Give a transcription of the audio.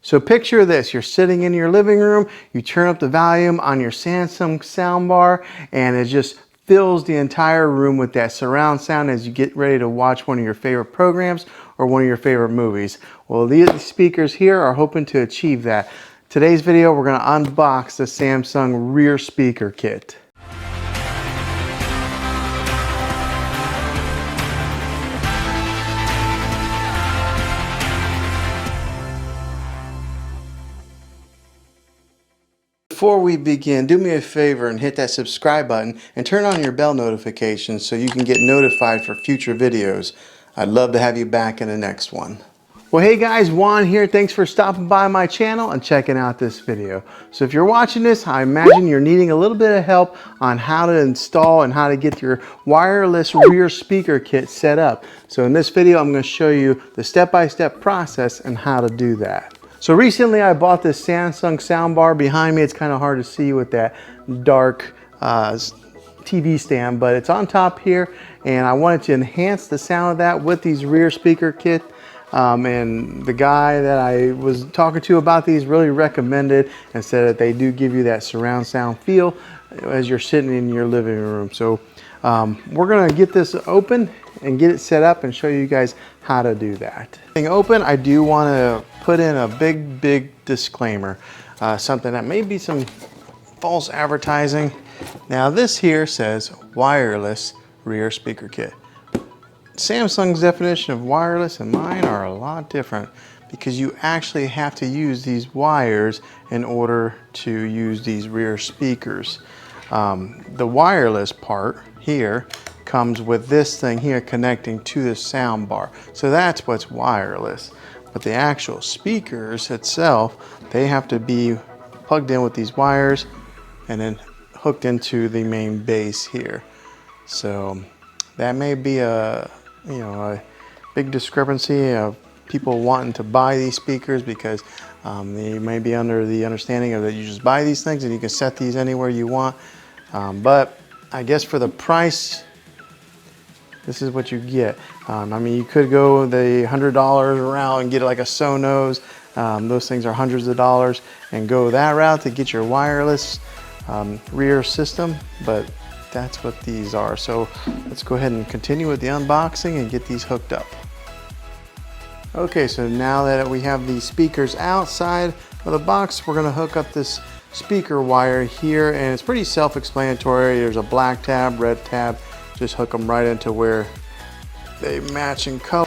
So picture this, you're sitting in your living room, you turn up the volume on your Samsung soundbar, and it just fills the entire room with that surround sound as you get ready to watch one of your favorite programs or one of your favorite movies. Well, these speakers here are hoping to achieve that. Today's video, we're going to unbox the Samsung rear speaker kit. Before we begin, do me a favor and hit that subscribe button and turn on your bell notifications so you can get notified for future videos. I'd love to have you back in the next one. Well, hey guys, Juan here. Thanks for stopping by my channel and checking out this video. So if you're watching this, I imagine you're needing a little bit of help on how to install and how to get your wireless rear speaker kit set up. So in this video, I'm going to show you the step-by-step process and how to do that. So recently I bought this Samsung soundbar. Behind me, it's kind of hard to see with that dark TV stand, but it's on top here, and I wanted to enhance the sound of that with these rear speaker kit. And the guy that I was talking to about these really recommended and said that they do give you that surround sound feel as you're sitting in your living room. So we're gonna get this open and get it set up and show you guys how to do that. Being open, I do want to put in a big disclaimer, something that may be some false advertising. Now this here says wireless rear speaker kit. Samsung's definition of wireless and mine are a lot different because you actually have to use these wires in order to use these rear speakers. The wireless part here comes with this thing here connecting to the sound bar. So that's what's wireless. But the actual speakers itself, they have to be plugged in with these wires and then hooked into the main base here. So that may be a big discrepancy of people wanting to buy these speakers because they may be under the understanding of that you just buy these things and you can set these anywhere you want. But I guess for the price, this is what you get. I mean, you could go the $100 route and get like a Sonos. Those things are hundreds of dollars, and go that route to get your wireless rear system. But that's what these are. So let's go ahead and continue with the unboxing and get these hooked up. Okay, so now that we have these speakers outside of the box, we're going to hook up this speaker wire here, and it's pretty self-explanatory. There's a black tab, red tab. Just hook them right into where they match in color.